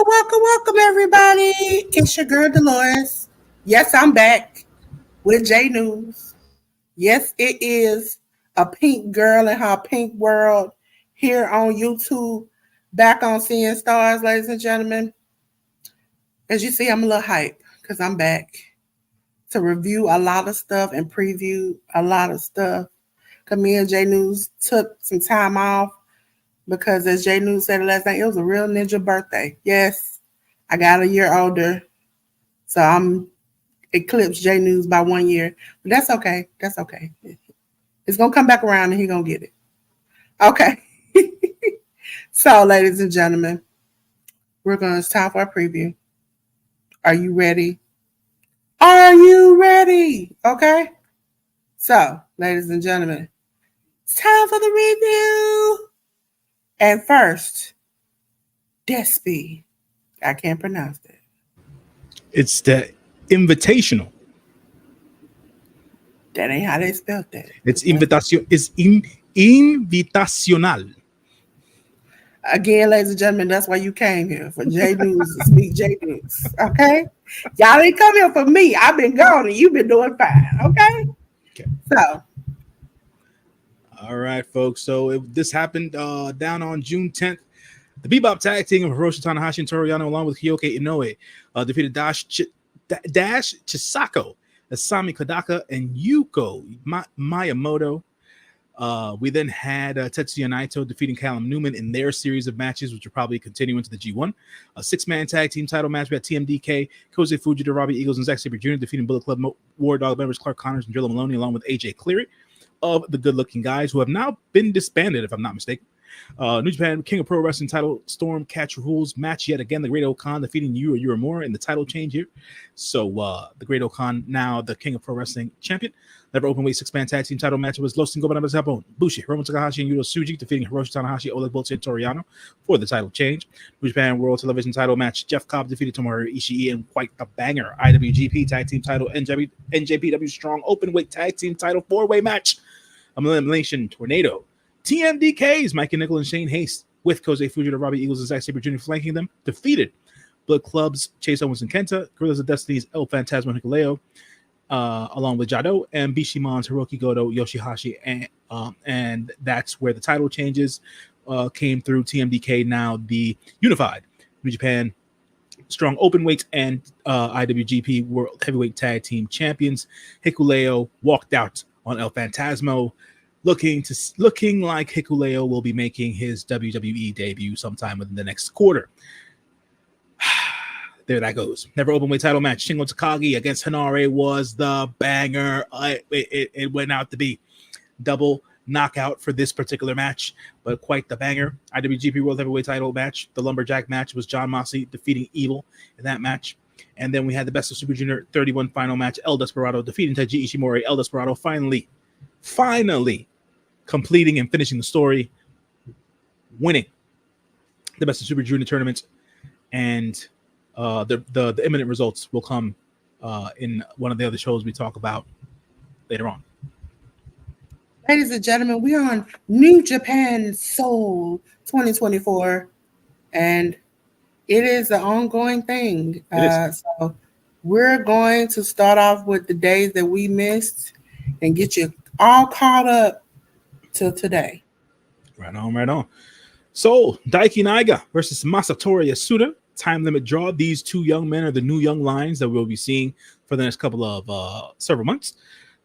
Welcome, everybody. It's your girl Dolores. Yes, I'm back with J News. Yes, it is a pink girl in her pink world here on YouTube, back on Seeing Stars, ladies and gentlemen. As you see, I'm a little hype because I'm back to review a lot of stuff and preview a lot of stuff. Because me and J News took some time off because, as J News said last night, it was a real ninja birthday. Yes, I got a year older, so I'm eclipsed J News by 1 year. But that's okay. That's okay. It's gonna come back around and he's gonna get it. Okay. So, ladies and gentlemen, it's time for a preview. Are you ready? Are you ready? Okay. So, ladies and gentlemen, it's time for the review. And first, Despy. I can't pronounce that. It's the Invitational. That ain't how they spelled that. It's Invitación. It's Invitacional. Again, ladies and gentlemen, that's why you came here, for J News to speak J News. Okay? Y'all ain't come here for me. I've been gone and you've been doing fine. Okay? So. All right, folks. So this happened down on June 10th. The Bebop tag team of Hiroshi Tanahashi and Toru Yano, along with Hyoke Inoue, defeated Dash Chisako, Asami Kodaka, and Yuko Miyamoto. We then had Tetsuya Naito defeating Callum Newman in their series of matches, which will probably continue into the G1. A six-man tag team title match. We had TMDK, Kosei Fujita, Robbie Eagles, and Zack Sabre Jr. defeating Bullet Club War Dog members Clark Connors and Drilla Maloney, along with AJ Cleary of the Good Looking Guys, who have now been disbanded, if I'm not mistaken. New Japan King of Pro Wrestling title Storm Catch Rules match yet again. The Great Okan defeating Yura Uemura in the title change here. So the Great Okan now the King of Pro Wrestling champion. Never openweight six-man tag team title match was Los Cinco Banabas Japón, Bushi, Hiromu Takahashi, and Yuto Tsuji defeating Hiroshi Tanahashi, Oleg Bolti, and Toru Yano for the title change. New Japan World Television title match. Jeff Cobb defeated Tomohiro Ishii in quite the banger. IWGP tag team title NJPW Strong openweight tag team title four-way match. Elimination Tornado. TMDK's Mikey Nickel and Shane Haste with Kosei Fujita, Robbie Eagles, and Zack Sabre Jr. flanking them. Defeated Blood Club's Chase Owens and Kenta, Guerrillas of Destiny's El Phantasmo and Hikuleo, along with Jado, and Bishimon's Hiroki Goto, Yoshihashi, and that's where the title changes came through. TMDK now the unified New Japan Strong Openweight and IWGP World Heavyweight Tag Team Champions. Hikuleo walked out on El Phantasmo, looking like Hikuleo will be making his WWE debut sometime within the next quarter. There that goes. Never openweight title match. Shingo Takagi against Hanare was the banger. It went out to be double knockout for this particular match, but quite the banger. IWGP World Heavyweight title match. The Lumberjack match was John Moxley defeating Evil in that match. And then we had the Best of Super Junior 31 final match. El Desperado defeating Taiji Ishimori. El Desperado finally completing and finishing the story, winning the Best of Super Junior tournament, and the imminent results will come in one of the other shows we talk about later on. Ladies and gentlemen, we are on New Japan Soul 2024, and it is an ongoing thing. So we're going to start off with the days that we missed and get you all caught up till today. Right on. So, Daiki Naiga versus Masatori Yasuda. Time limit draw. These two young men are the new young lions that we'll be seeing for the next couple of several months.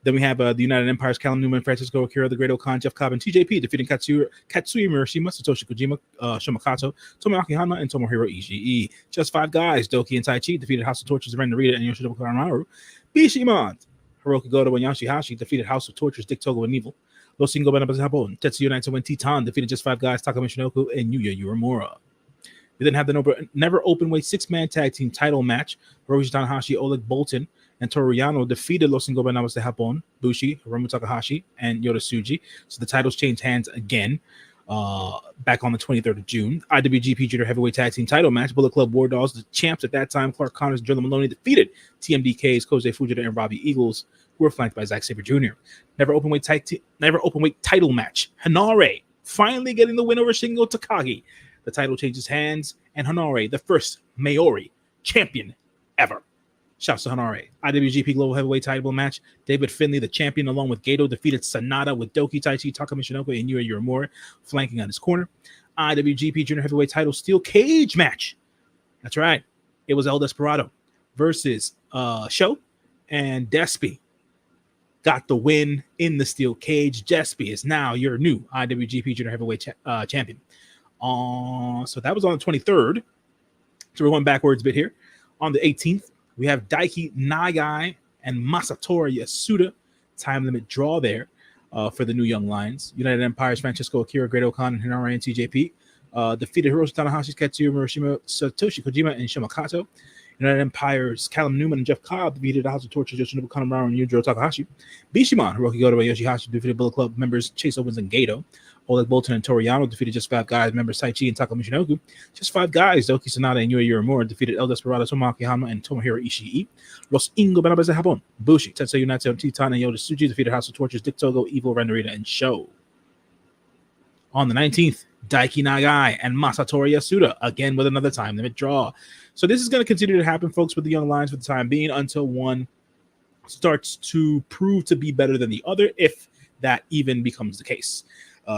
Then we have the United Empire's Callum Newman, Francisco Akira, the Great Okan, Jeff Cobb, and TJP defeating Katsuya Murashima, Satoshi Kojima, Shomakato, Tomoaki Hana, and Tomohiro Ishii. Just five guys, Doki and Taichi defeated House of Tortures, Ren Narita, and Yoshinobu Kanemaru. Bishiman, Hiroki Goto, and Yoshihashi defeated House of Tortures, Dick Togo, and Evil. Los Cinco Banabas Japón, Tetsuya Naito and Titan defeated just five guys, Taka Michinoku, and Yuya Uemura. We then have the never openweight six-man tag team title match. Hiroshi Tanahashi, Oleg Boltin, and Toru Yano defeated Los Cinco Banabas de Japón, Bushi, Hiromu Takahashi, and Yota Tsuji. So the titles changed hands again back on the 23rd of June. IWGP Junior Heavyweight Tag Team title match. Bullet Club War Dogs, the champs at that time, Clark Connors and Drilla Maloney, defeated TMDK's Kosei Fujita and Robbie Eagles, who were flanked by Zack Sabre Jr. Never openweight title match. Hanare finally getting the win over Shingo Takagi. The title changes hands, and Hanare, the first Maori champion ever. Shouts to Hanare. IWGP Global Heavyweight Title match. David Finlay, the champion, along with Gato, defeated Sanada with Doki, Taichi, Taka Michinoku, and Yura Uemura flanking on his corner. IWGP Junior Heavyweight Title Steel Cage match. That's right. It was El Desperado versus Sho, and Despy got the win in the steel cage. Despy is now your new IWGP Junior Heavyweight champion. So that was on the 23rd. So we're going backwards a bit here. On the 18th, we have Daiki Nagai and Masatori Yasuda. Time limit draw there for the new Young Lions. United Empire's Francesco Akira, Great Okan, and Hinare and TJP defeated Hiroshi Tanahashi, Katsuya Murashima, Satoshi Kojima, and Shimakato. United Empire's Callum Newman and Jeff Cobb defeated House of Torture, Yoshinobu Kanemaru, and Yujiro Takahashi. Bishiman, Hiroki Goto, and Yoshihashi defeated Bullet Club members Chase Owens and Gato. Oleg Bolton and Toriano defeated Just Five Guys members Taichi and Taka Michinoku. Just Five Guys, Doki Sanada and Yui Uemura defeated El Desperado, Tomoaki Hama, and Tomohiro Ishii. Los Ingo Benabes de Japón, Bushi, Tetsuya Naito, Titan, and Yoda Tsuji defeated House of Tortures, Dick Togo, Evil, Renderita, and Sho. On the 19th, Daiki Nagai and Masatori Yasuda, again with another time limit draw. So this is going to continue to happen, folks, with the Young Lions for the time being until one starts to prove to be better than the other, if that even becomes the case.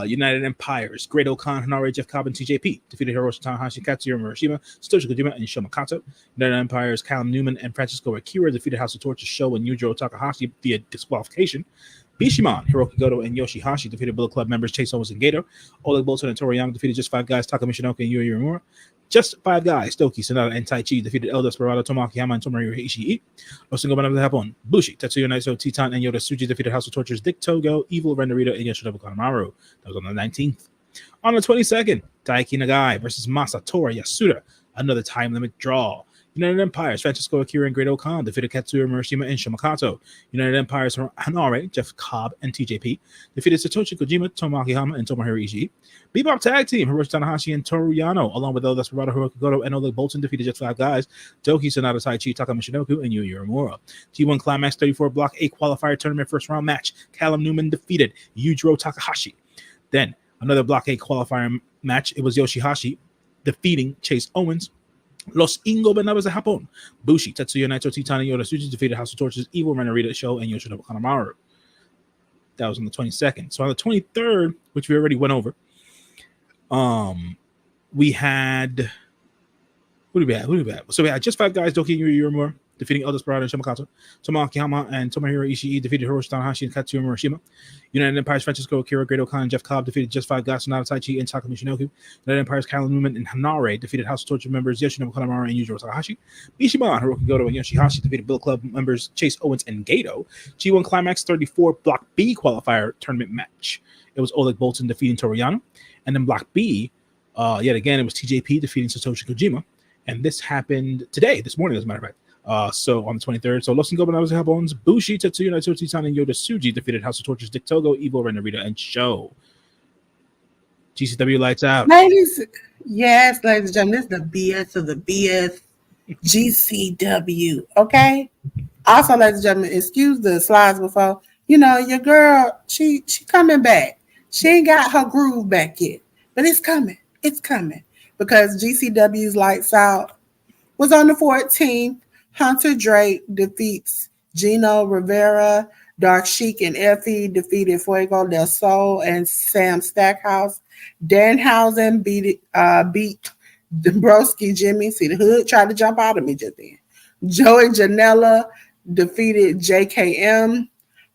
United Empires, Great Okan, Hanare, Jeff Cobb, and TJP defeated Hiroshi Tanahashi, Katsuya Murashima, Satoshi Kojima, and Shomakato. United Empires, Callum Newman and Francisco Akira defeated House of Torture, Sho, and Yujiro Takahashi via disqualification. Bishiman, Hiroki Goto, and Yoshihashi defeated Bullet Club members Chase Owens and Gato. Oleg Bolton and Toriano defeated Just Five Guys, Taka Michinoku, and Yui Uemura. Just Five Guys, Doki, Sanada, and Taichi defeated El Desperado, Tomoaki Hama, and Tomohiro Ishii. Los Ingo Benabes de Japón, Bushi, Tetsuya Naito, Titan, and Yoda Tsuji defeated House of Tortures, Dick Togo, Evil, Renderita, and Yoshinobu Kanemaru. That was on the 19th. On the 22nd, Daiki Nagai versus Masatori Yasuda, another time limit draw. United Empires, Francisco Akira and Great Okan defeated Katsuya Murashima and Shimakato. United Empires, Hanare, Jeff Cobb, and TJP defeated Satoshi Kojima, Tomoaki Hama, and Tomohiro Ishii. Bebop Tag Team, Hiroshi Tanahashi and Toriano, along with El Desperado, Hiroki Goto, and Oleg Bolton defeated Just Five Guys, Doki, Sanada, Taichi, Taka Michinoku, and Yui Uemura. G1 Climax 34 Block 8 Qualifier Tournament First Round Match. Callum Newman defeated Yujiro Takahashi. Then, another Block 8 Qualifier match. It was Yoshihashi defeating Chase Owens. Los Ingo Benabes de Japón, Bushi, Tetsuya Naito, Titan, and Yoda Tsuji defeated House of Torches, Evil, Rennerita, Sho, and Yoshinobu Kanemaru. That was on the 22nd. So on the 23rd, which we already went over, we had who did we have? So we had Just Five Guys, Doki, Yuri Uemura defeating El Desperado and Shimakato. Tomoaki Hama and Tomohiro Ishii defeated Hiroshi Tanahashi and Katsuya Murashima. United Empires, Francisco Akira, Great Okan, and Jeff Cobb defeated Just Five Guys, Sanada, Taichi, and Taka Michinoku. United Empires, Callum Newman and Hanare defeated House of Torture members Yoshinobu Kanemaru and Yujiro Takahashi. Bishiman, Hiroki Goto, and Yoshihashi defeated Bullet Club members Chase Owens and Gato. G1 Climax 34 Block B Qualifier Tournament match. It was Oleg Bolton defeating Toriano. And then Block B, yet again, it was TJP defeating Satoshi Kojima. And this happened today, this morning, as a matter of fact. So on the 23rd, so Los Ingo Benabes de Japón, Bushi, Tetsuya Naito, Titan, and Yoda Tsuji defeated House of Tortures, Dick Togo, Evil, Rennerita, and Sho. GCW lights out. Ladies, yes, ladies and gentlemen, this is the BS of the BS GCW, okay? Also, ladies and gentlemen, excuse the slides before. You know, your girl, she coming back. She ain't got her groove back yet, but it's coming. It's coming because GCW's lights out was on the 14th. Hunter Drake defeats Gino Rivera. Dark Sheik and Effie defeated Fuego del Sol and Sam Stackhouse. Danhausen beat Dombrowski Jimmy. See, the hood tried to jump out of me just then. Joey Janela defeated JKM.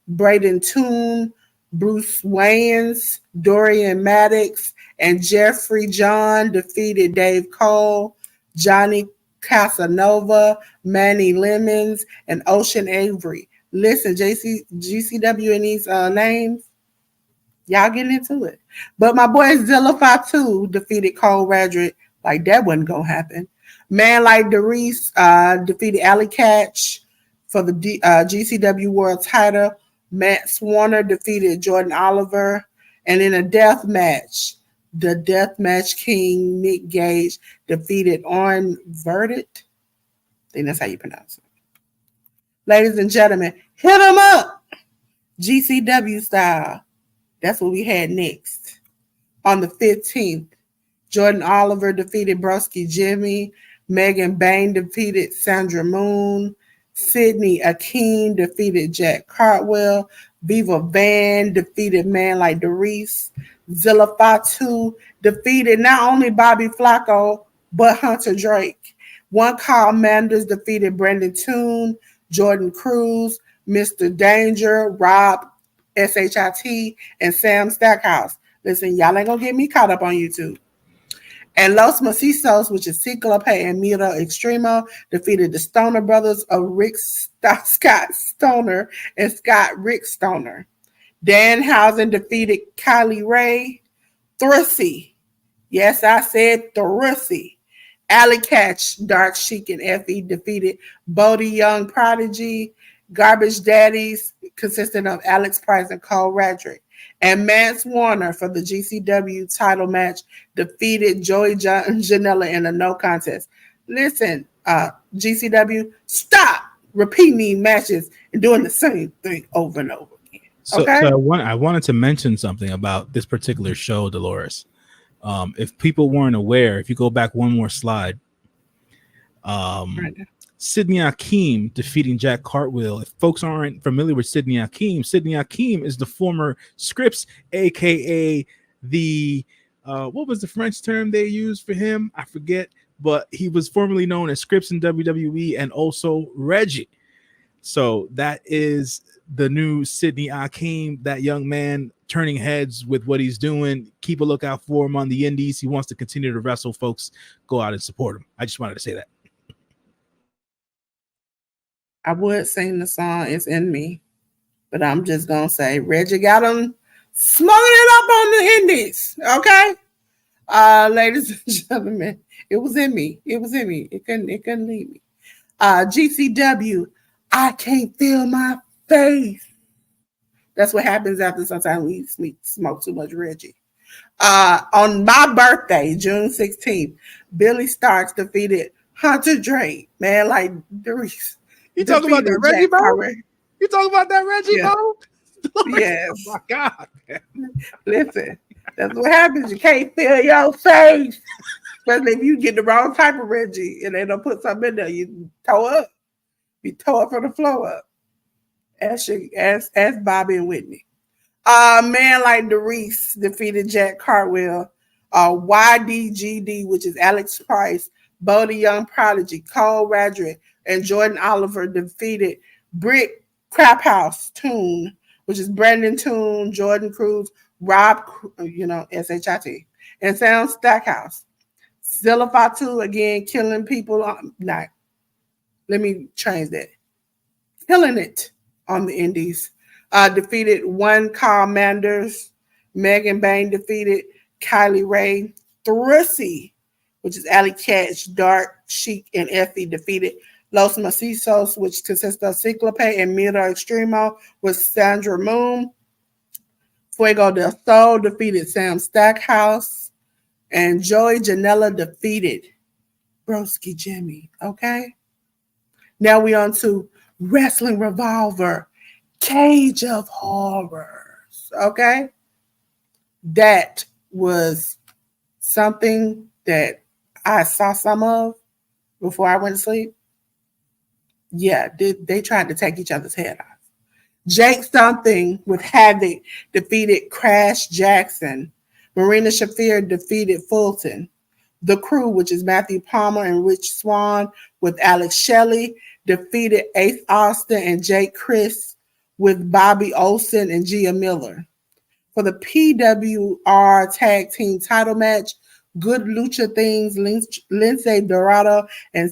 Braden Toon, Bruce Wayans, Dorian Maddox, and Jeffrey John defeated Dave Cole. Johnny Casanova, Manny Lemons, and Ocean Avery. Listen, GCW in these names, y'all getting into it. But my boy Zilla Fatu defeated Cole Radrick. Like that wasn't gonna happen. Man like Darius defeated Ali Catch for the GCW World Title. Matt Swanner defeated Jordan Oliver. And in a death match, the Deathmatch King, Nick Gage, defeated Orrin Verdict. I think that's how you pronounce it. Ladies and gentlemen, hit them up. GCW style. That's what we had next. On the 15th, Jordan Oliver defeated Broski Jimmy. Megan Bain defeated Sandra Moon. Sydney Akeem defeated Jack Cartwell. Viva Van defeated Man Like Doris. Zilla Fatu defeated not only Bobby Flacco, but Hunter Drake. One Kyle Manders defeated Brendan Toon, Jordan Cruz, Mr. Danger, Rob SHIT, and Sam Stackhouse. Listen, y'all ain't gonna get me caught up on YouTube. And Los Macisos, which is Ciclope and Mira Extremo, defeated the Stoner brothers of Scott Stoner and Scott Rick Stoner. Danhausen defeated Kylie Ray. Thrissy, yes, I said Thrissy. Alley Catch, Dark Sheik, and Effie defeated Bodie Young Prodigy. Garbage Daddies, consisting of Alex Price and Cole Radrick. And Mance Warner for the GCW title match defeated Joey Janela in a no contest. Listen, GCW, stop repeating these matches and doing the same thing over and over again. Okay? So I wanted to mention something about this particular show, Dolores. If people weren't aware, if you go back one more slide, right. Sydney Akeem defeating Jack Cartwheel. If folks aren't familiar with Sydney Akeem is the former Scripps, aka the what was the French term they used for him? I forget, but he was formerly known as Scripps in WWE and also Reggie. So that is the new Sydney Akeem, that young man turning heads with what he's doing. Keep a lookout for him on the indies. He wants to continue to wrestle. Folks, go out and support him. I just wanted to say that. I would sing the song It's In Me, but I'm just going to say Reggie got him smoking it up on the indies, okay? Ladies and gentlemen, it was in me. It was in me. It couldn't leave me. GCW, I can't feel my face. That's what happens after sometimes we smoke too much Reggie. On my birthday, June 16th, Billy Starks defeated Hunter Drake. Man, like Doris. You talking about that Reggie, bro? You talking about that Reggie, bro? Yes. Oh my God. Listen, that's what happens. You can't feel your face. Especially if you get the wrong type of Reggie and they don't put something in there, you toe up. You toe up from the floor up. Ask Bobby and Whitney. Man like Doris defeated Jack Cartwell. YDGD, which is Alex Price, Bodie Young Prodigy, Cole Radrick, and Jordan Oliver defeated Brick Craphouse Toon, which is Brandon Toon, Jordan Cruz, Rob, SHIT, and Sam Stackhouse. Zilla Fatu again killing people. Let me change that. Killing it on the indies. Defeated one Carl Manders. Megan Bain defeated Kylie Ray. Thrissy, which is Alley Catch, Dark Sheik, and Effie defeated Los Macisos, which consists of Ciclope and Mira Extremo, with Sandra Moon. Fuego del Sol defeated Sam Stackhouse. And Joey Janela defeated Broski Jimmy. Okay? Now we on to Wrestling Revolver, Cage of Horrors. Okay? That was something that I saw some of before I went to sleep. Yeah, they tried to take each other's head off. Jake Something with Havoc defeated Crash Jackson. Marina Shafir defeated Fulton. The Crew, which is Matthew Palmer and Rich Swan, with Alex Shelley, defeated Ace Austin and Jake Chris, with Bobby Olsen and Gia Miller. For the PWR Tag Team title match, Good Lucha Things, Lince Dorado and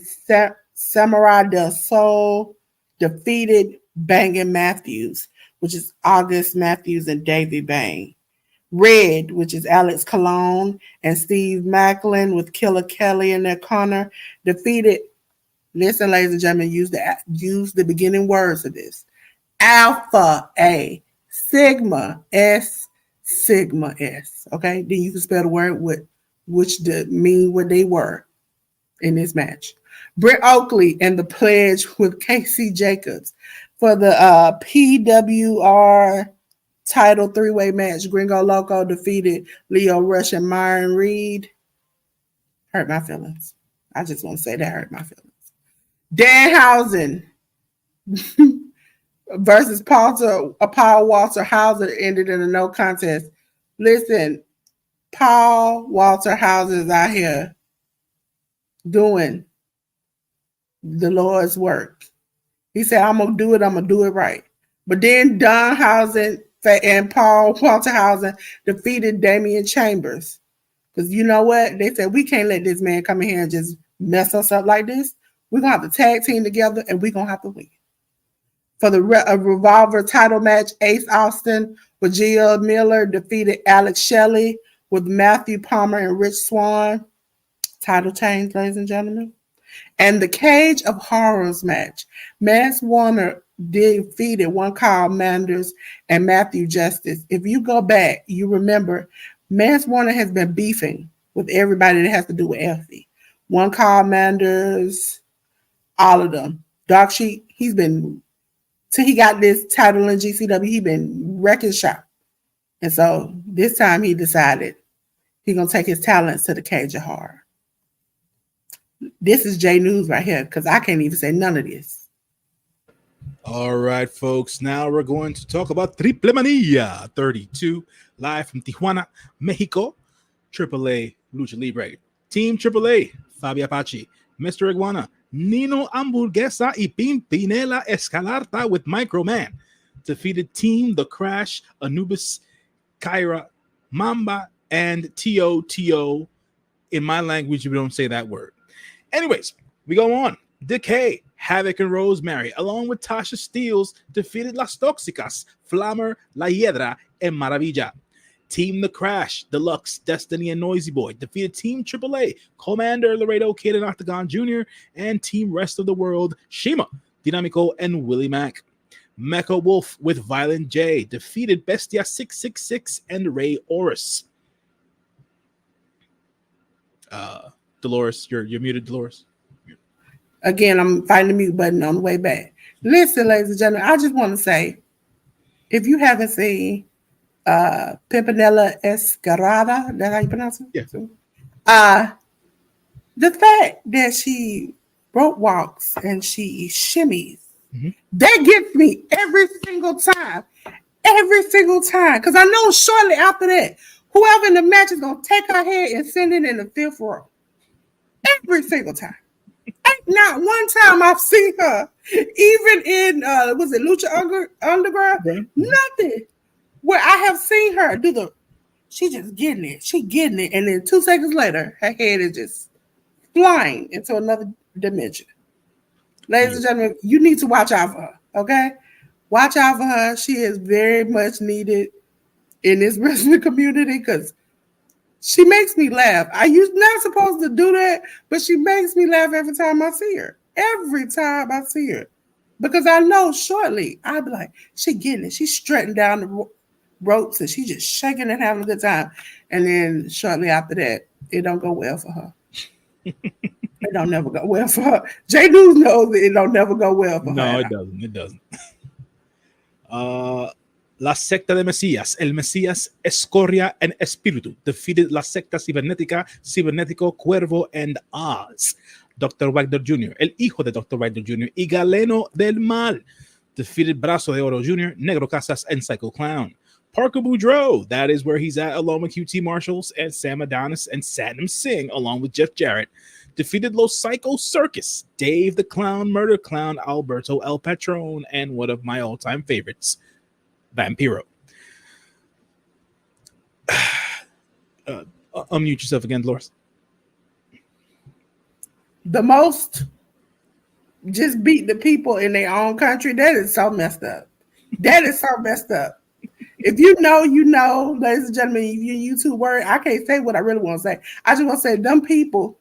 Samurai del Sol defeated Bangin' Matthews, which is August Matthews and Davey Bang. Red, which is Alex Colon and Steve Macklin, with Killer Kelly in their corner, defeated, listen, ladies and gentlemen, use the beginning words of this. Alpha A, Sigma S, Sigma S. Okay? Then you can spell the word with which mean what they were in this match. Britt Oakley and the Pledge with Casey Jacobs. For the PWR title three-way match, Gringo Loco defeated Leo Rush and Myron Reed. hurt my feelings. I just want to say that hurt my feelings. Danhausen versus Paul Walter Hauser ended in a no contest. Listen, Paul Walter Hauser is out here doing the Lord's work. He said, I'm going to do it right. But then Danhausen and Paul Walter Hauser defeated Damian Chambers. Because you know what? They said, we can't let this man come in here and just mess us up like this. We're going to have to tag team together and we're going to have to win. For the Revolver title match, Ace Austin with Gia Miller defeated Alex Shelley with Matthew Palmer and Rich Swann. Title change, ladies and gentlemen. And the Cage of Horrors match, Mance Warner defeated One Carl Manders and Matthew Justice. If you go back, you remember Mance Warner has been beefing with everybody that has to do with Effie. One Carl Manders, all of them. Dark Sheet, he's been, till he got this title in GCW, he been wrecking shop. And so this time he decided he's going to take his talents to the Cage of Horror. This is J News right here because I can't even say none of this. All right, folks. Now we're going to talk about Triple Mania 32, live from Tijuana, Mexico. AAA Lucha Libre. Team AAA, Fabi Apache, Mr. Iguana, Nino Hamburguesa, y Pimpinela Escalarta with Microman. Defeated Team The Crash, Anubis, Kyra, Mamba, and T.O. In my language, we don't say that word. Anyways, we go on. Decay, Havoc, and Rosemary, along with Tasha Steeles, defeated Las Tóxicas, Flammer, La Hiedra, and Maravilla. Team The Crash, Deluxe, Destiny, and Noisy Boy defeated Team AAA, Commander, Laredo Kid, and Octagon Jr., and Team Rest of the World, Shima, Dinamico, and Willie Mack. Mecha Wolf with Violent J defeated Bestia 666 and Ray Oris. Dolores, you're muted, Dolores. Again, I'm finding the mute button on the way back. Listen, ladies and gentlemen, I just want to say, if you haven't seen Pimpinela Escarada, that's how you pronounce it? Yeah. The fact that she rope walks and she shimmies, that gets me every single time. Because I know shortly after that, whoever in the match is going to take her head and send it in the fifth row. Every single time. Not one time I've seen her, even in, was it Lucha Underground? Right. Nothing. Where I have seen her do she just getting it. She getting it. And then 2 seconds later, her head is just flying into another dimension. Ladies and gentlemen, you need to watch out for her, okay? Watch out for her. She is very much needed in this wrestling community because she makes me laugh. You're not supposed to do that, but she makes me laugh every time I see her. Every time I see her. Because I know shortly, I'll be like, she getting it. She's strutting down the ropes and she's just shaking and having a good time. And then shortly after that, it don't go well for her. It don't never go well for her. J News knows that it don't never go well for her. No, it doesn't. It doesn't. La Secta de Mesías, El Mesías, Escoria, and Espíritu defeated La Secta Cibernética, Cibernético, Cuervo, and Oz. Dr. Wagner Jr., El Hijo de Dr. Wagner Jr., y Galeno del Mal defeated Brazo de Oro Jr., Negro Casas, and Psycho Clown. Parker Boudreaux, that is where he's at, along with QT Marshalls and Sam Adonis and Satnam Singh, along with Jeff Jarrett, defeated Los Psycho Circus, Dave the Clown, Murder Clown, Alberto El Patron, and one of my all-time favorites, Vampiro. Unmute yourself again, Dolores. The most just beat the people in their own country. That is so messed up. That is so messed up. If you know, you know, ladies and gentlemen, if you YouTube word, I can't say what I really want to say. I just want to say them people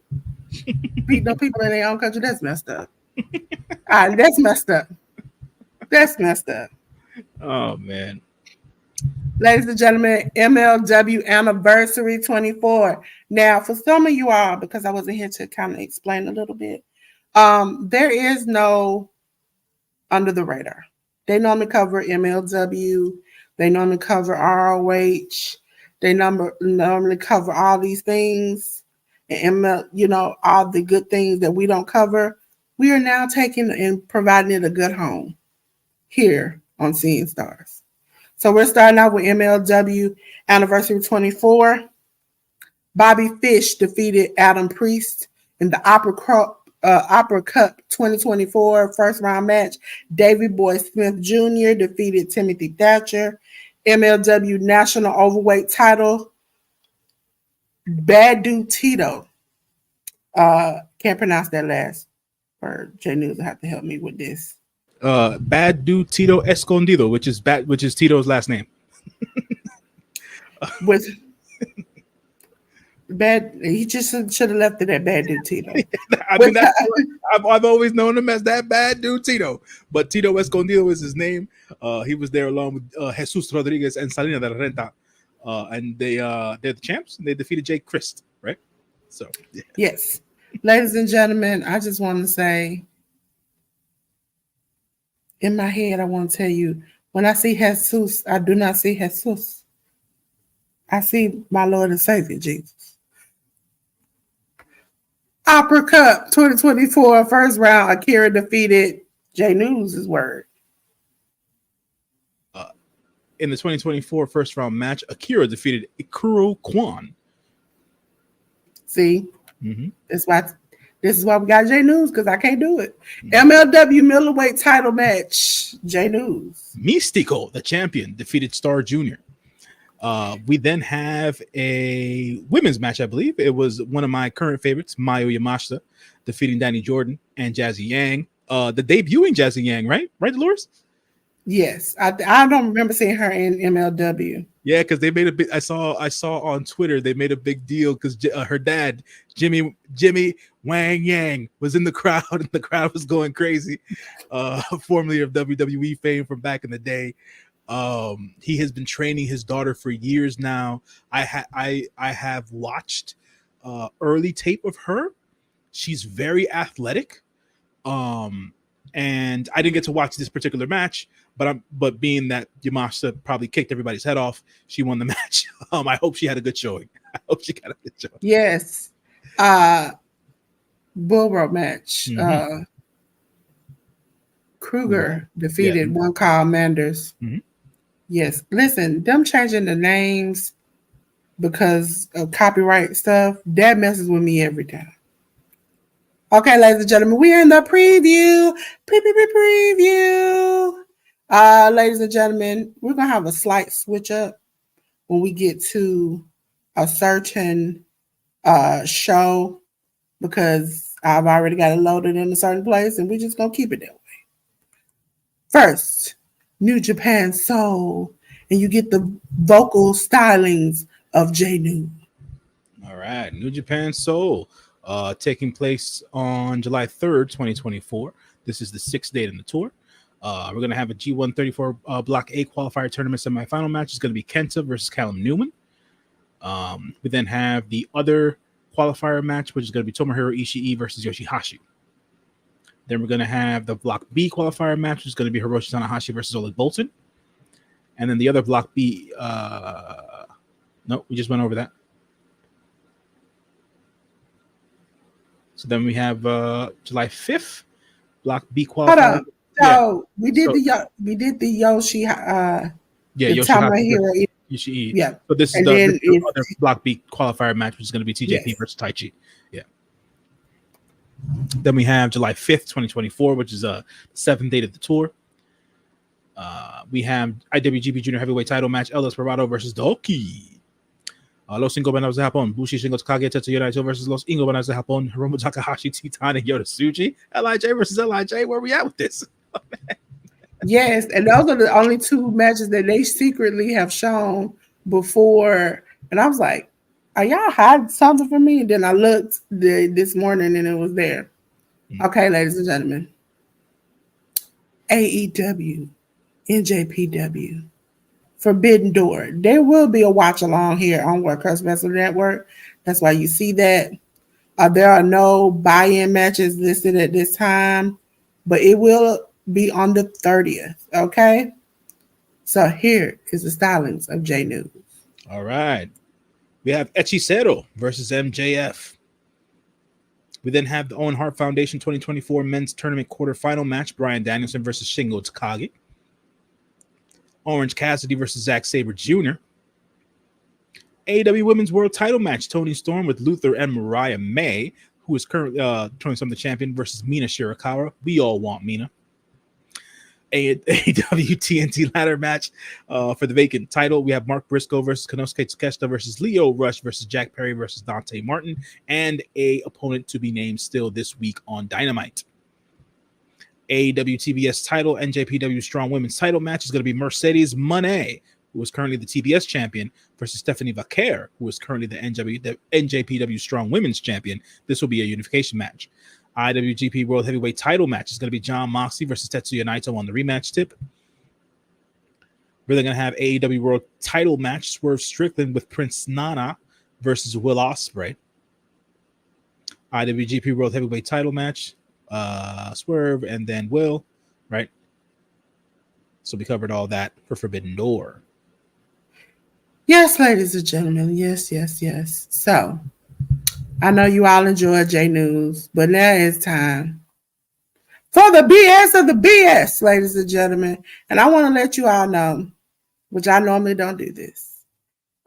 beat them people in their own country. That's messed up. That's messed up. That's messed up. Oh, man. Ladies and gentlemen, MLW Anniversary 24. Now, for some of you all, because I wasn't here to kind of explain a little bit, there is no Under the Radar. They normally cover MLW. They normally cover ROH. They normally cover all these things. and ML, all the good things that we don't cover, we are now taking and providing it a good home here on Seeing Stars. So we're starting out with MLW Anniversary 24. Bobby Fish defeated Adam Priest in the Opera Cup 2024 first round match. Davey Boy Smith Jr. defeated Timothy Thatcher. MLW National Overweight title. Bad Dude Tito. Can't pronounce that last word. Jay News will have to help me with this. Bad Dude Tito Escondido, which is Tito's last name. With bad, he just should have left it at Bad Dude Tito. I've always known him as that Bad Dude Tito, but Tito Escondido is his name. He was there along with Jesus Rodriguez and Salina de la Renta, and they're the champs. And they defeated Jake Christ, right? So yeah. Yes, ladies and gentlemen, I just want to say, in my head, I want to tell you, when I see Jesus, I do not see Jesus. I see my Lord and Savior, Jesus. Opera Cup 2024 first round, Akira defeated Jay News' word. In the 2024 first round match, Akira defeated Ikuro Kwan. See, this is why we got Jay News, because I can't do it. MLW middleweight title match, Jay News. Mystico, the champion, defeated Star Jr. We then have a women's match, I believe. It was one of my current favorites, Mayu Yamashita, defeating Danny Jordan and Jazzy Yang. The debuting Jazzy Yang, right? Right, Dolores? Yes. I don't remember seeing her in MLW. Yeah, because they made a big. I saw on Twitter they made a big deal because her dad, Jimmy Wang Yang, was in the crowd, and the crowd was going crazy. Formerly of WWE fame from back in the day. He has been training his daughter for years now. I have watched early tape of her. She's very athletic. And I didn't get to watch this particular match, but being that Yamashita probably kicked everybody's head off, she won the match. I hope she had a good showing. I hope she got a good showing. Yes. Bull Rope match. Kruger defeated one Kyle Manders. Yes. Listen, them changing the names because of copyright stuff, that messes with me every time. Okay, ladies and gentlemen, we are in the preview. Ladies and gentlemen, we're going to have a slight switch up when we get to a certain show because I've already got it loaded in a certain place and we're just going to keep it that way. First, New Japan Soul, and you get the vocal stylings of Jay New. All right, New Japan Soul. Taking place on July 3rd, 2024. This is the 6th date in the tour. We're going to have a G134 Block A qualifier tournament semifinal match. It's going to be Kenta versus Callum Newman. We then have the other qualifier match, which is going to be Tomohiro Ishii versus Yoshihashi. Then we're going to have the Block B qualifier match, which is going to be Hiroshi Tanahashi versus Oleg Boltin. And then the other Block B, no, we just went over that. So then we have July 5th, Block B qualifier. Hold on. So we did the Yoshi. Yoshihiro Ishii. Yeah. So this is the other Block B qualifier match, which is going to be TJP versus Taichi. Yeah. Then we have July 5th, 2024, which is the 7th date of the tour. We have IWGP Junior Heavyweight Title match, El Desperado versus Doki. Los Ingobernables de Japón, Bushi Shingo Takagi, Tetsuya Naito versus Los Ingobernables de Japón, Hiromu Takahashi, Titan, and Yota Tsuji. LIJ versus LIJ. Where we at with this? Oh, yes, and those are the only two matches that they secretly have shown before. And I was like, are y'all hiding something from me? And then I looked this morning and it was there. Okay, ladies and gentlemen. AEW, NJPW. Forbidden Door. There will be a watch along here on Workhorse Wrestling Network. That's why you see that. There are no buy-in matches listed at this time, but it will be on the 30th. Okay. So here is the stylings of Jay News. All right. We have Hechicero versus MJF. We then have the Owen Hart Foundation 2024 Men's Tournament Quarterfinal match, Bryan Danielson versus Shingo Takagi. Orange Cassidy versus Zack Sabre Jr. AEW Women's World Title match, Toni Storm with Luther and Mariah May, who is currently 20-something champion, versus Mina Shirakawa. We all want Mina. AEW TNT ladder match for the vacant title. We have Mark Briscoe versus Konosuke Takeshita versus Leo Rush versus Jack Perry versus Dante Martin, and a opponent to be named still this week on Dynamite. AEW TBS title, NJPW Strong Women's title match is going to be Mercedes Moné, who is currently the TBS champion, versus Stephanie Vaquer, who is currently the NJPW Strong Women's champion. This will be a unification match. IWGP World Heavyweight title match is going to be Jon Moxley versus Tetsuya Naito on the rematch tip. We're then going to have AEW World title match, Swerve Strickland with Prince Nana versus Will Ospreay. IWGP World Heavyweight title match, Swerve and then Will, right? So we covered all that for Forbidden Door. Yes, ladies and gentlemen. Yes. So, I know you all enjoyed J News, but now it's time for the BS of the BS, ladies and gentlemen. And I want to let you all know, which I normally don't do this.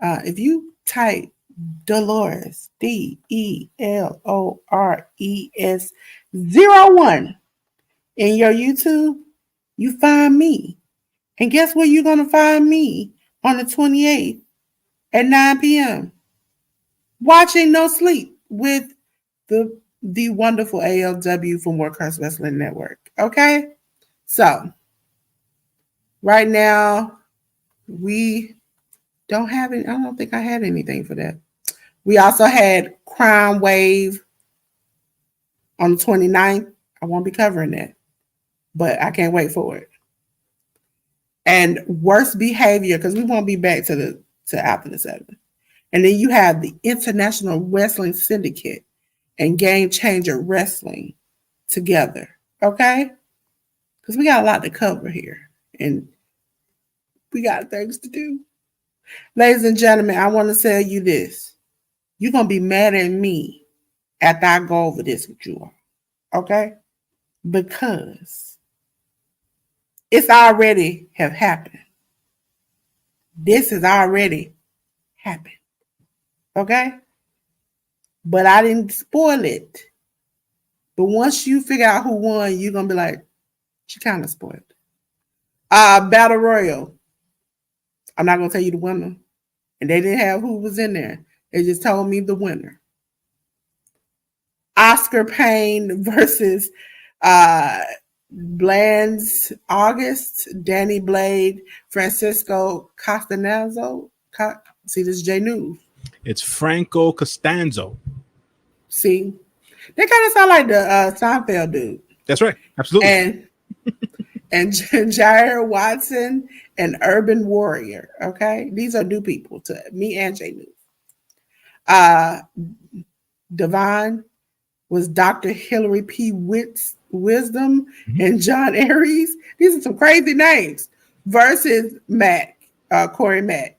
If you type Dolores, DELORES01 in your YouTube, you find me. And guess where you're going to find me on the 28th at 9 p.m. watching No Sleep with the wonderful ALW from Workhorse Wrestling Network. Okay? So, right now, we don't have any. I don't think I had anything for that. We also had Crime Wave on the 29th. I won't be covering that, but I can't wait for it. And Worst Behavior, because we won't be back to after the 7th. And then you have the International Wrestling Syndicate and Game Changer Wrestling together. Okay? Because we got a lot to cover here. And we got things to do. Ladies and gentlemen, I want to tell you this. You're going to be mad at me after I go over this with you all. Okay? Because it's already have happened. This has already happened. Okay? But I didn't spoil it. But once you figure out who won, you're going to be like, she kind of spoiled. Battle Royal. I'm not going to tell you the winner. And they didn't have who was in there. They just told me the winner. Oscar Payne versus Bland's August, Danny Blade, Francisco Costanzo. See, this is J News. It's Franco Costanzo. See, they kind of sound like the Seinfeld dude. That's right. Absolutely. And Jair Watson and Urban Warrior. Okay, these are new people to me and J News. Devon was Dr. Hillary P. Wisdom and John Aries. These are some crazy names. Versus Mac, Corey Mack.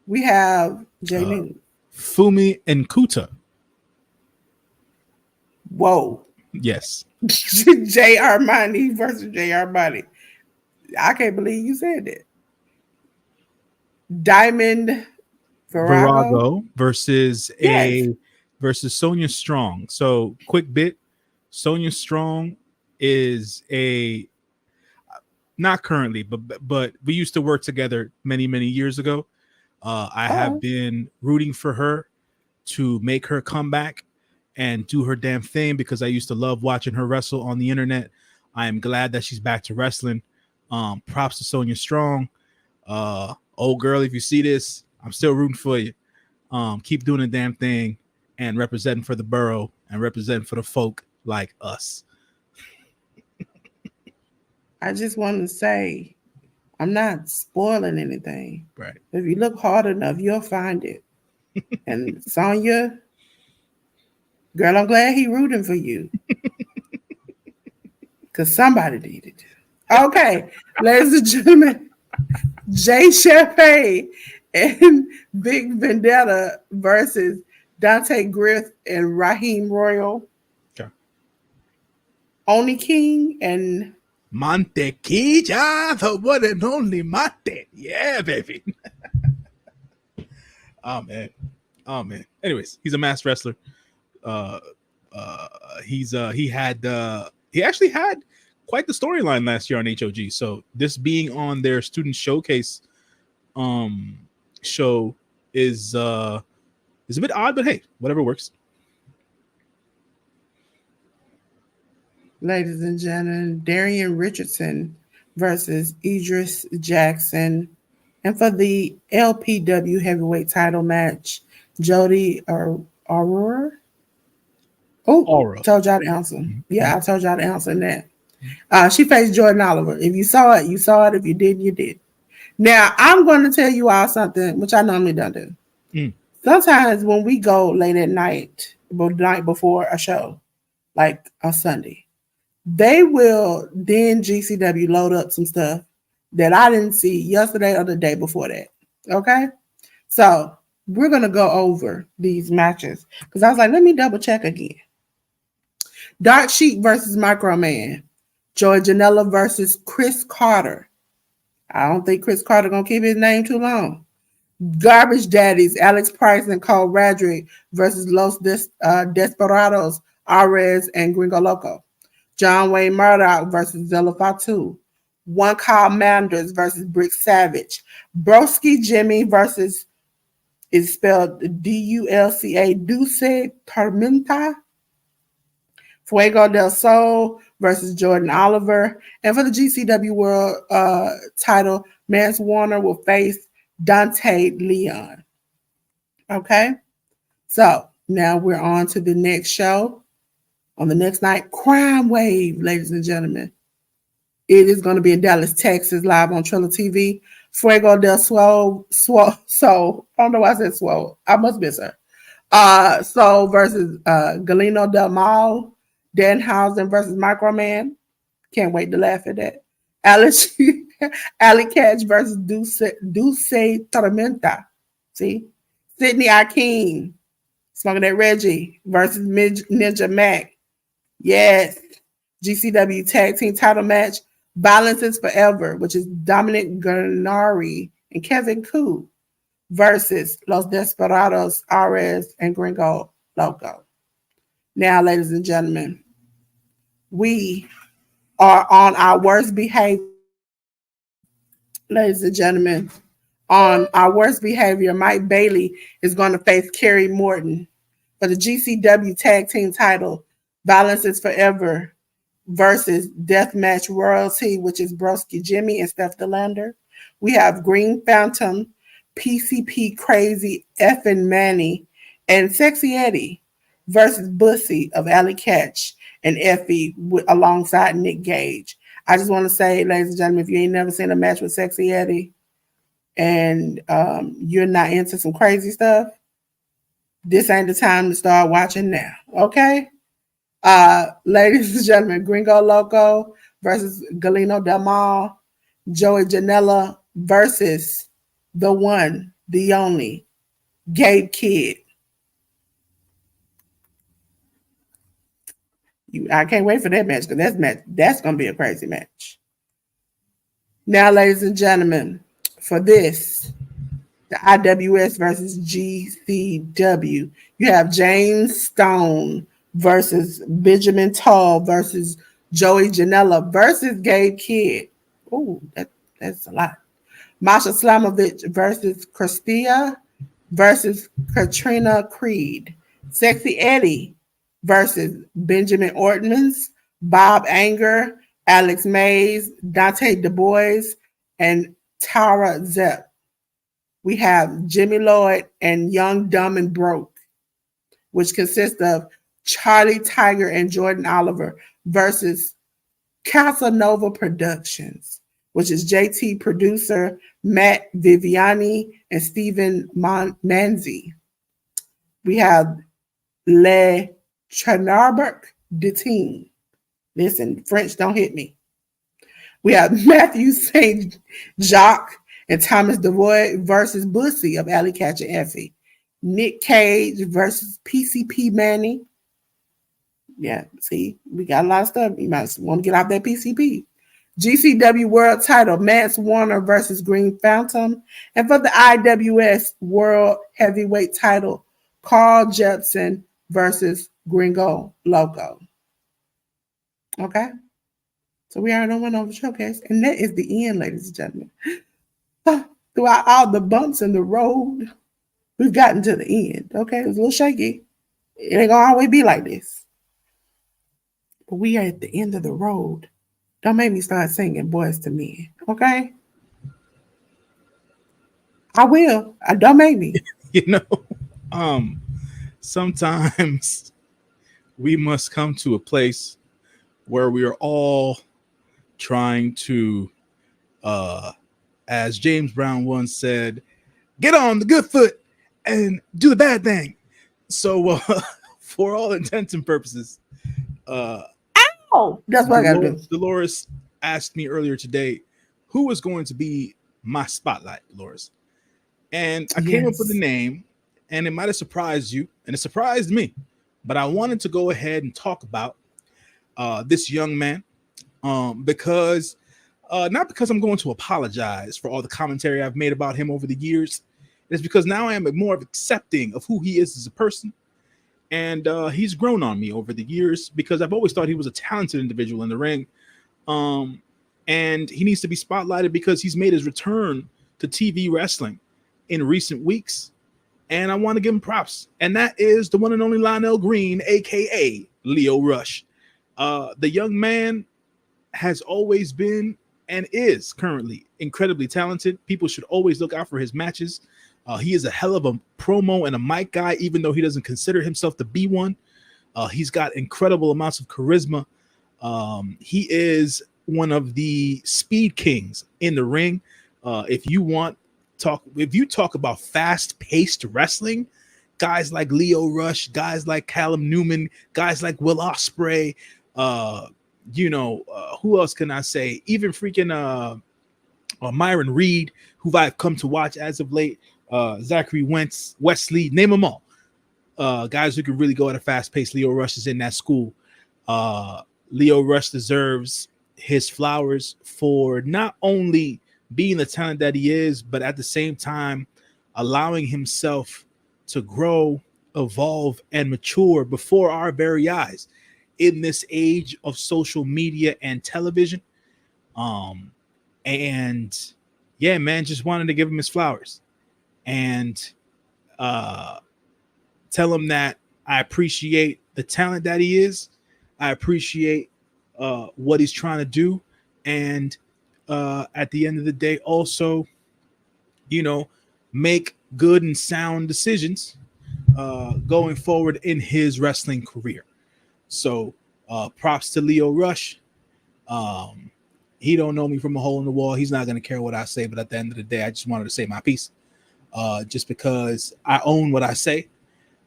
We have J News. Fumi Nkuta. Whoa. Yes. J. Armani versus J. Armani. I can't believe you said that. Diamond Virago versus versus Sonia Strong. So quick bit. Sonia Strong is not currently, but we used to work together many years ago. I have been rooting for her to make her come back and do her damn thing because I used to love watching her wrestle on the internet. I am glad that she's back to wrestling. Props to Sonia Strong. Old girl, if you see this, I'm still rooting for you. Keep doing the damn thing and representing for the borough and representing for the folk like us. I just want to say, I'm not spoiling anything. Right. If you look hard enough, you'll find it. And Sonya, girl, I'm glad he rooting for you. Because somebody needed to. Okay, ladies and gentlemen, Jay Chappé and Big Vendetta versus Dante Griff and Raheem Royal. Okay. Oni King and Mantequilla, the one and only Monte. Yeah, baby. Oh man. Oh man. Anyways, he's a masked wrestler. Uh he actually had quite the storyline last year on HOG. So this being on their student showcase show is a bit odd, but hey, whatever works. ladies and gentlemen, Darian Richardson versus Idris Jackson. And for the LPW heavyweight title match, Jody Aurora. Oh, Aura. told y'all the answer. Yeah, I told y'all the answer in that. She faced Jordan Oliver. If you saw it, you saw it. If you didn't, you did. Now, I'm going to tell you all something, which I normally don't do. Sometimes when we go late at night, the night before a show, like a Sunday, they will then GCW load up some stuff that I didn't see yesterday or the day before that. Okay? So we're going to go over these matches because I was like, let me double check again. Dark Sheik versus Microman. Joey Janela versus Chris Carter. I don't think Chris Carter going to keep his name too long. Garbage Daddies, Alex Price and Cole Radrick versus Los Desperados, Ares and Gringo Loco. John Wayne Murdoch versus Zella Fatu. One Kyle Manders versus Brick Savage. Broski Jimmy versus, is spelled Dulca, Dulce Tormenta. Fuego del Sol versus Jordan Oliver. And for the GCW World title, Mance Warner will face Dante Leon. Okay? So now we're on to the next show. On the next night, Crime Wave, ladies and gentlemen. It is going to be in Dallas, Texas, live on Triller TV. Fuego del Swole. I don't know why I said Swole. I must miss her. Soul versus Galeno Del Mal. Danhausen versus Microman. Can't wait to laugh at that. Ali Catch versus Dulce Tormenta. See? Sydney Akeem. Smoking that Reggie versus Ninja Mac. Yes. GCW Tag Team title match. Violence is Forever, which is Dominic Garnari and Kevin Koo versus Los Desperados, Ares, and Gringo Loco. Now, ladies and gentlemen, we are on our worst behavior. Ladies and gentlemen, on our worst behavior, Mike Bailey is going to face Kerry Morton for the GCW Tag Team title. Violence is Forever versus Deathmatch Royalty, which is Broski Jimmy and Steph DeLander. We have Green Phantom, PCP Crazy, Effin Manny, and Sexy Eddie versus Bussy of Alley Catch and Effie alongside Nick Gage. I just want to say, ladies and gentlemen, if you ain't never seen a match with Sexy Eddie and you're not into some crazy stuff, this ain't the time to start watching now, okay? Ladies and gentlemen, Gringo Loco versus Galeno Del Mal, Joey Janela versus the one, the only, Gabe Kidd. I can't wait for that match because that's going to be a crazy match. Now, ladies and gentlemen, for this, the IWS versus GCW, you have James Stone versus Benjamin Tall versus Joey Janela versus Gabe Kidd. Oh, that's a lot. Masha Slamovich versus Christia versus Katrina Creed. Sexy Eddie versus Benjamin Ortmans, Bob Anger, Alex Mays, Dante Du Bois, and Tara Zepp. We have Jimmy Lloyd and Young, Dumb, and Broke, which consists of Charlie Tiger and Jordan Oliver versus Casanova Productions, which is JT producer Matt Viviani and Stephen Manzi. We have Le Trenarberg de Team. Listen, French don't hit me. We have Matthew St. Jacques and Thomas Devoy versus Bussy of Alley Catch and Effie. Nick Cage versus PCP Manny. Yeah, see, we got a lot of stuff. You might want to get off that PCP. GCW World Title, Mance Warner versus Green Phantom. And for the IWS World Heavyweight Title, Carl Judson versus Gringo Loco. Okay? So we already went over the showcase. And that is the end, ladies and gentlemen. Throughout all the bumps in the road, we've gotten to the end. Okay? It was a little shaky. It ain't gonna always be like this. But we are at the end of the road. Don't make me start singing Boys to Men, okay? I will. Don't make me. Sometimes we must come to a place where we are all trying to, as James Brown once said, get on the good foot and do the bad thing. So, for all intents and purposes, that's what I gotta do. Dolores asked me earlier today who was going to be my spotlight, Dolores. And I came up with a name, and it might have surprised you, and it surprised me. But I wanted to go ahead and talk about this young man because not because I'm going to apologize for all the commentary I've made about him over the years. It's because now I am more accepting of who he is as a person. And he's grown on me over the years because I've always thought he was a talented individual in the ring. And he needs to be spotlighted because he's made his return to TV wrestling in recent weeks. And I want to give him props. And that is the one and only Lionel Green, a.k.a. Lio Rush. The young man has always been and is currently incredibly talented. People should always look out for his matches. He is a hell of a promo and a mic guy, even though he doesn't consider himself to be one. He's got incredible amounts of charisma. He is one of the speed kings in the ring. If you talk about fast-paced wrestling, guys like Lio Rush, guys like Callum Newman, guys like Will Ospreay, who else can I say? Even freaking Myron Reed, who I've come to watch as of late. Zachary Wentz, Wesley, name them all. Guys who can really go at a fast pace. Lio Rush is in that school. Lio Rush deserves his flowers for not only being the talent that he is, but at the same time allowing himself to grow, evolve, and mature before our very eyes in this age of social media and television. And yeah, man, just wanted to give him his flowers and tell him that I appreciate the talent that he is. I appreciate what he's trying to do. And at the end of the day, also, make good and sound decisions going forward in his wrestling career. So props to Lio Rush. He don't know me from a hole in the wall. He's not going to care what I say. But at the end of the day, I just wanted to say my piece. Just because I own what I say.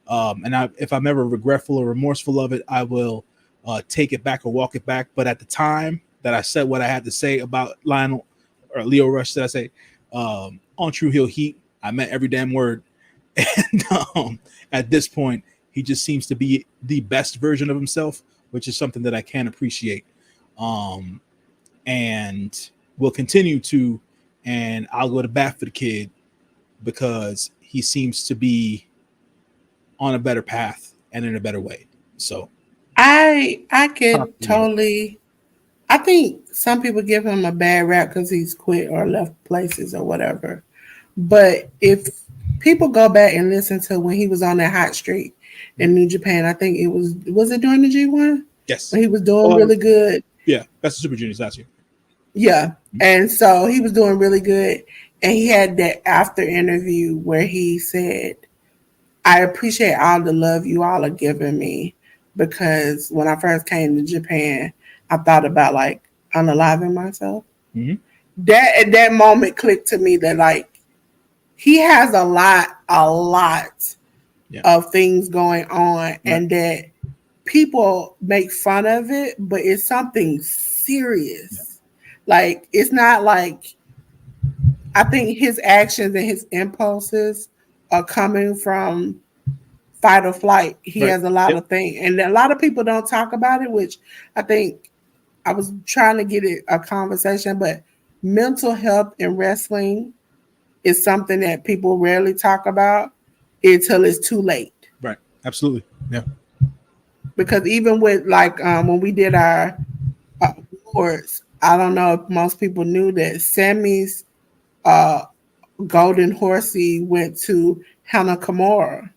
And if I'm ever regretful or remorseful of it, I will take it back or walk it back. But at the time that I said what I had to say about Lionel or Lio Rush, that I say on True Heel Heat, I meant every damn word. And at this point, he just seems to be the best version of himself, which is something that I can appreciate. And will continue to, and I'll go to bat for the kid because he seems to be on a better path and in a better way. So I could totally. I think some people give him a bad rap because he's quit or left places or whatever. But if people go back and listen to when he was on that hot streak in New Japan, I think it was it during the G1? Yes. When he was doing really good. Yeah, that's the Super Juniors last year. Yeah. And so he was doing really good. And he had that after interview where he said, I appreciate all the love you all are giving me because when I first came to Japan, I thought about like unaliving myself. Mm-hmm. That at that moment clicked to me that like he has a lot of things going on and that people make fun of it, but it's something serious. Yeah. Like it's not like I think his actions and his impulses coming from fight or flight. He Right. has a lot Yep. of things, and a lot of people don't talk about it, which I think I was trying to get it a conversation, but mental health in wrestling is something that people rarely talk about until it's too late. Right. Absolutely. Yeah. Because even with like when we did our awards, I don't know if most people knew that Sammy's uh, golden horsey went to Hannah Kimura.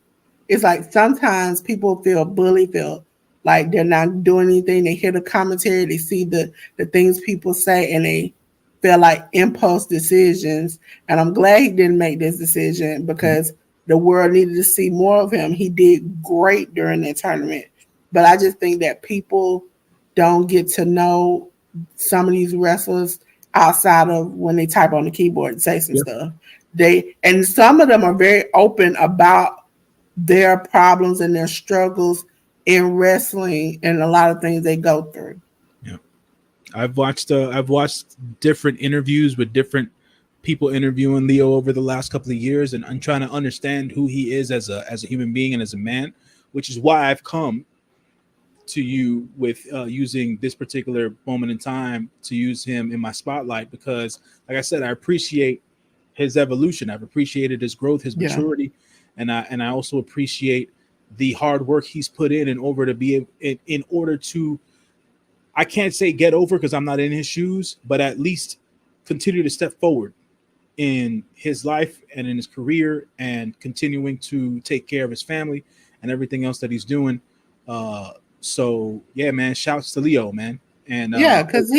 It's like sometimes people feel bullied, feel like they're not doing anything. They hear the commentary, they see the things people say, and they feel like impulse decisions. And I'm glad he didn't make this decision because the world needed to see more of him. He did great during that tournament. But I just think that people don't get to know some of these wrestlers outside of when they type on the keyboard and say some Yeah. stuff. And some of them are very open about their problems and their struggles in wrestling and a lot of things they go through. Yeah. I've watched different interviews with different people interviewing Leo over the last couple of years, and I'm trying to understand who he is as a human being and as a man, which is why I've come to you with using this particular moment in time to use him in my spotlight, because like I said, I appreciate his evolution. I've appreciated his growth, his maturity, and I also appreciate the hard work he's put in order to be in order to, I can't say get over because I'm not in his shoes, but at least continue to step forward in his life and in his career and continuing to take care of his family and everything else that he's doing. So yeah, man, shouts to Leo, man. And Yeah, because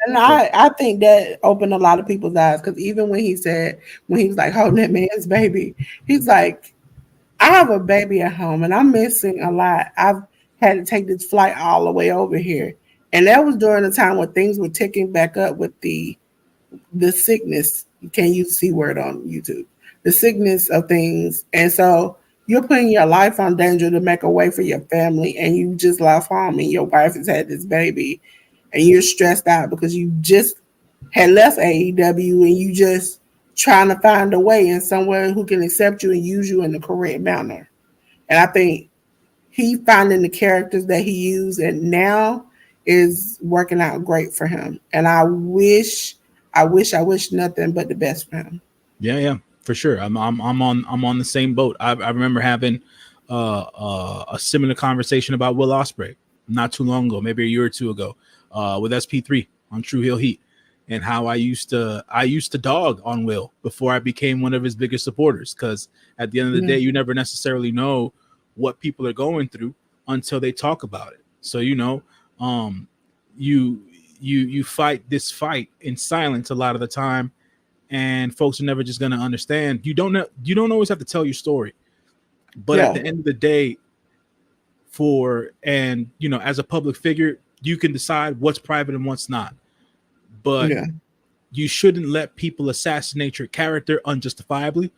I think that opened a lot of people's eyes. Because even when he was like holding that man's baby, he's like, I have a baby at home and I'm missing a lot. I've had to take this flight all the way over here. And that was during the time when things were ticking back up with the sickness. You can't use C word on YouTube. The sickness of things. And so you're putting your life on danger to make a way for your family, and you just left home and your wife has had this baby and you're stressed out because you just had left AEW and you just trying to find a way and somewhere who can accept you and use you in the correct manner. And I think he finding the characters that he used and now is working out great for him. And I wish nothing but the best for him. yeah, for sure. I'm on the same boat. I remember having a similar conversation about Will Ospreay not too long ago, maybe a year or two ago, with SP3 on True Heel Heat, and how I used to dog on Will before I became one of his biggest supporters, because at the end of the day, you never necessarily know what people are going through until they talk about it. So you fight this fight in silence a lot of the time, and folks are never just going to understand. You don't always have to tell your story, but at the end of the day, as a public figure, you can decide what's private and what's not. But you shouldn't let people assassinate your character unjustifiably.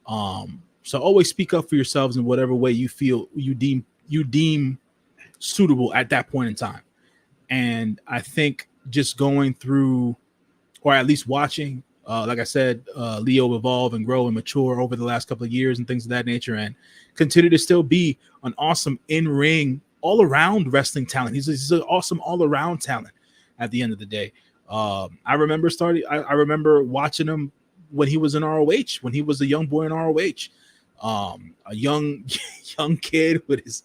So always speak up for yourselves in whatever way you feel you deem suitable at that point in time. And I think just going through, or at least watching, like I said, Leo evolve and grow and mature over the last couple of years and things of that nature, and continue to still be an awesome in-ring, all-around wrestling talent. He's an awesome all-around talent at the end of the day. I remember watching him when he was in ROH, when he was a young boy in ROH. A young kid with his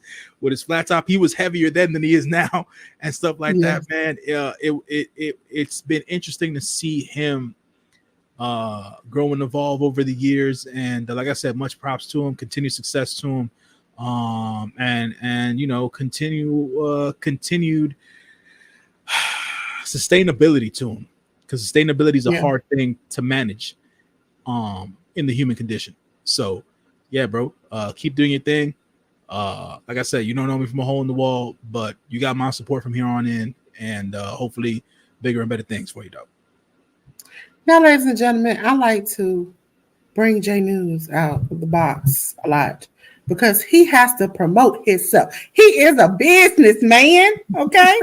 flat top. He was heavier then than he is now, and stuff like that, man. It's been interesting to see him grow and evolve over the years, and like I said, much props to him. Continued success to him, and continued sustainability to him, because sustainability is a hard thing to manage in the human condition. So yeah, bro, keep doing your thing. Like I said, you don't know me from a hole in the wall, but you got my support from here on in, and hopefully bigger and better things for you, dog. Now, ladies and gentlemen, I like to bring J News out of the box a lot because he has to promote himself. He is a businessman, okay?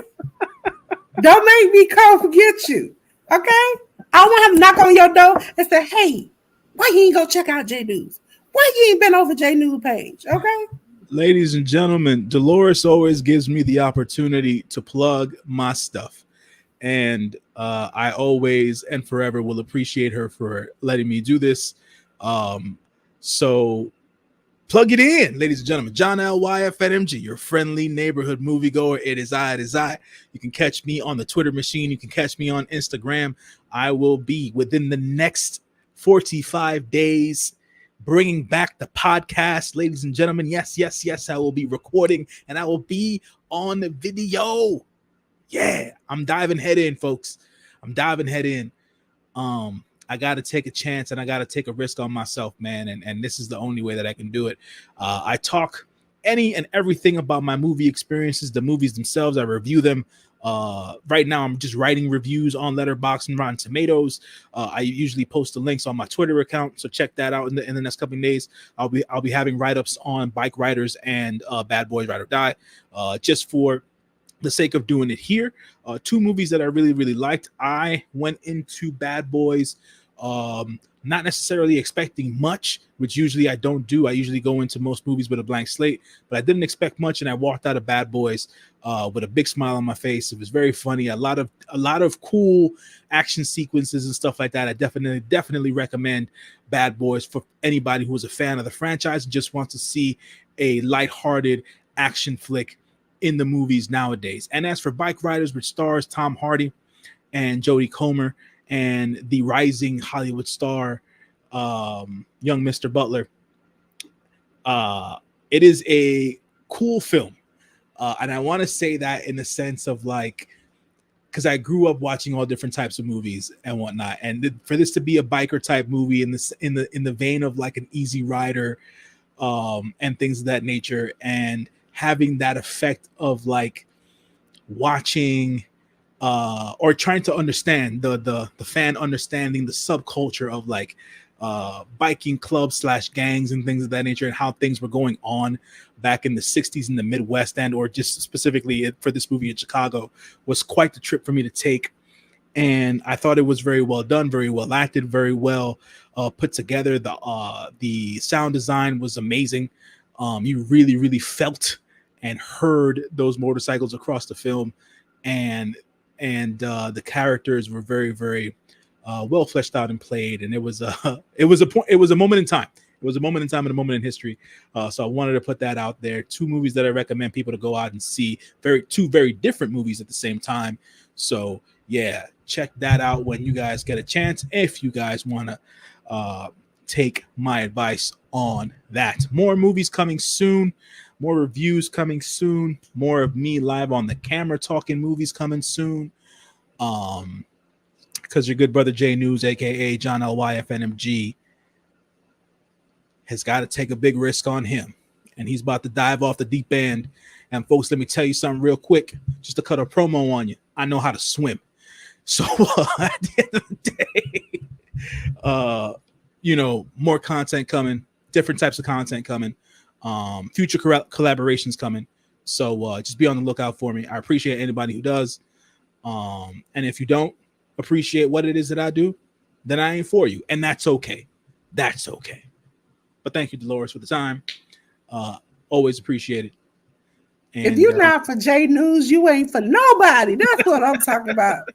Don't make me come get you, okay? I want him to knock on your door and say, hey, why you ain't go check out J News? Why you ain't been over J News page? Okay. Ladies and gentlemen, Dolores always gives me the opportunity to plug my stuff. And I always and forever will appreciate her for letting me do this. So plug it in, ladies and gentlemen. John LYFNMG, your friendly neighborhood moviegoer. It is I. It is I. You can catch me on the Twitter machine. You can catch me on Instagram. I will be within the next 45 days bringing back the podcast, ladies and gentlemen. Yes, yes, yes. I will be recording and I will be on the video. Yeah, I'm diving head in, folks. I'm diving head in. I got to take a chance and I got to take a risk on myself, man. And this is the only way that I can do it. I talk any and everything about my movie experiences, the movies themselves. I review them. Right now, I'm just writing reviews on Letterboxd and Rotten Tomatoes. I usually post the links on my Twitter account, so check that out in the next couple of days. I'll be having write-ups on Bike Riders and Bad Boys Ride or Die, just for the sake of doing it here. Two movies that I really, really liked. I went into Bad Boys not necessarily expecting much, which usually I don't do. I usually go into most movies with a blank slate, but I didn't expect much, and I walked out of Bad Boys with a big smile on my face. It was very funny. A lot of cool action sequences and stuff like that. I definitely recommend Bad Boys for anybody who is a fan of the franchise and just wants to see a lighthearted action flick in the movies nowadays. And as for Bike Riders, which stars Tom Hardy and Jodie Comer and the rising Hollywood star young Mr. Butler, it is a cool film, and I want to say that in the sense of like, because I grew up watching all different types of movies and whatnot, and for this to be a biker type movie in the vein of like an Easy Rider and things of that nature, and having that effect of like watching or trying to understand the fan understanding the subculture of like biking clubs / gangs and things of that nature, and how things were going on back in the 60s in the Midwest, and or just specifically for this movie in Chicago, was quite the trip for me to take. And I thought it was very well done, very well acted, very well put together. The sound design was amazing. You really felt and heard those motorcycles across the film, and the characters were very well fleshed out and played. And it was a moment in time. It was a moment in time and a moment in history. So I wanted to put that out there. Two movies that I recommend people to go out and see. Two very different movies at the same time. So yeah, check that out when you guys get a chance, if you guys want to take my advice on that. More movies coming soon. More reviews coming soon. More of me live on the camera talking movies coming soon. Because your good brother J News, aka John LYFNMG, has got to take a big risk on him, and he's about to dive off the deep end. And folks, let me tell you something real quick, just to cut a promo on you. I know how to swim, so at the end of the day, more content coming, different types of content coming. Future collaborations coming, so just be on the lookout for me. I appreciate anybody who does, and if you don't appreciate what it is that I do, then I ain't for you, and that's okay. But thank you, Dolores, for the time. Always appreciate it. And if you're not for J News, you ain't for nobody. That's what I'm talking about.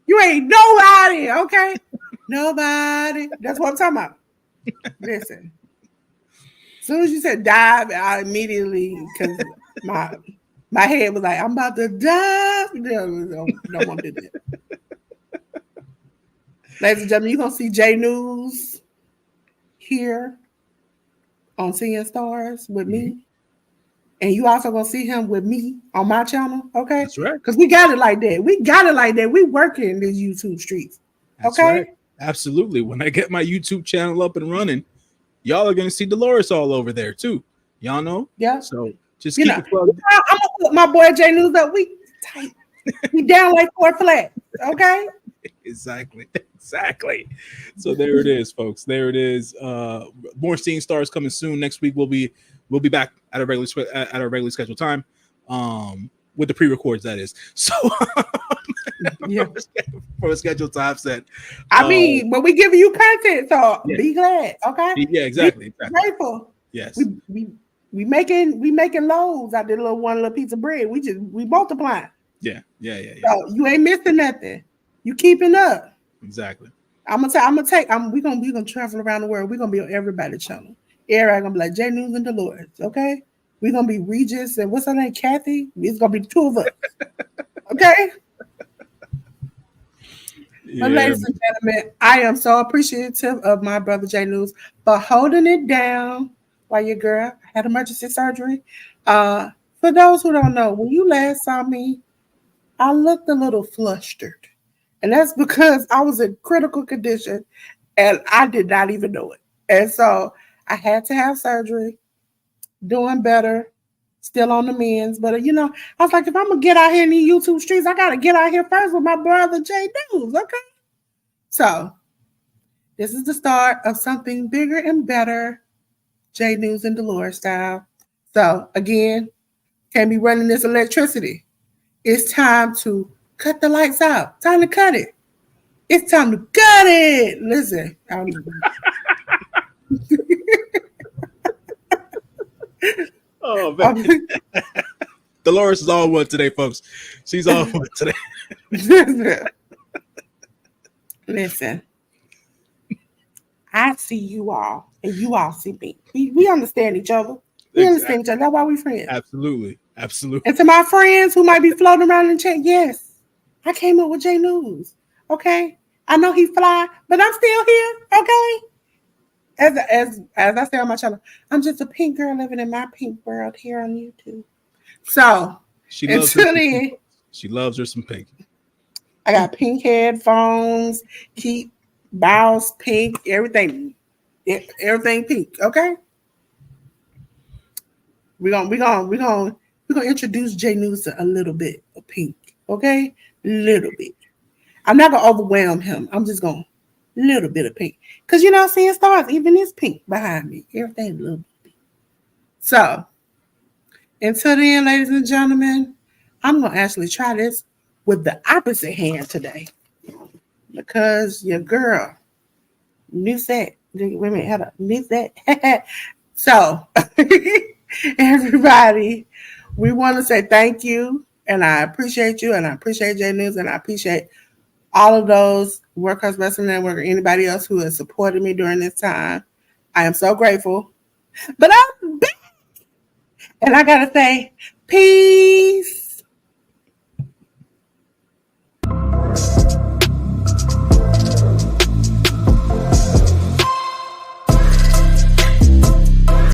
You ain't nobody, okay? Nobody. That's what I'm talking about. Listen. As soon as you said dive, I immediately, because my head was like, I'm about to dive. Don't want to do that. Ladies and gentlemen, you're going to see J News here on Seeing Stars with me. And you also going to see him with me on my channel, okay? That's right. Because we got it like that. We working in these YouTube streets, okay? That's right. Absolutely. When I get my YouTube channel up and running, y'all are going to see Dolores all over there too. Y'all know? Yeah. So just keep it plugged. I'm going to put my boy J News up. We tight. We down like 4 flats. Okay? Exactly. So there it is, folks. There it is. More Seeing Stars coming soon. Next week we'll be back at our regularly scheduled time. With the pre-records, that is. So Yeah. for a scheduled time set. I mean, but we giving you content, so Yeah. be glad, okay? Yeah, exactly. Be grateful. Yes. We making loaves out of one little piece of bread. We multiplying. Yeah. So you ain't missing nothing. You keeping up. Exactly. gonna travel around the world. We're gonna be on everybody's channel. Everybody gonna be like J News and Dolores, okay? We're gonna be Regis and what's her name? Kathy. It's gonna be the two of us. Okay. Yeah. But ladies and gentlemen, I am so appreciative of my brother J News for holding it down while your girl had emergency surgery. For those who don't know, when you last saw me, I looked a little flustered. And that's because I was in critical condition and I did not even know it. And so I had to have surgery, doing better, still on the mends. But I was like, if I'm gonna get out here in these YouTube streets, I gotta get out here first with my brother J News, okay? So this is the start of something bigger and better, J News and Dolores style. So again, can't be running this electricity. It's time to cut the lights out. Time to cut it. It's time to cut it. Listen, I don't know. Oh man. Dolores is all one today, folks. She's all one today. Listen, I see you all, and you all see me. We understand each other. We understand each other. That's why we're friends. Absolutely. And to my friends who might be floating around in the chat, yes, I came up with J News. Okay, I know he fly, but I'm still here. Okay. As I say on my channel, I'm just a pink girl living in my pink world here on YouTube. So she loves her some pink. I got pink headphones, keep bows pink, everything pink. Okay. We're gonna introduce J News to a little bit of pink. Okay, little bit. I'm not gonna overwhelm him. I'm just gonna little bit of pink, because seeing stars, even this pink behind me, everything a little bit. So until then, ladies and gentlemen, I'm gonna actually try this with the opposite hand today, because your girl missed that. Wait a minute, how to miss that? So everybody, we want to say thank you, and I appreciate you, and I appreciate J News, and I appreciate all of those Workhorse Wrestling Network or anybody else who has supported me during this time. I am so grateful. But I'm back, and I gotta say, peace.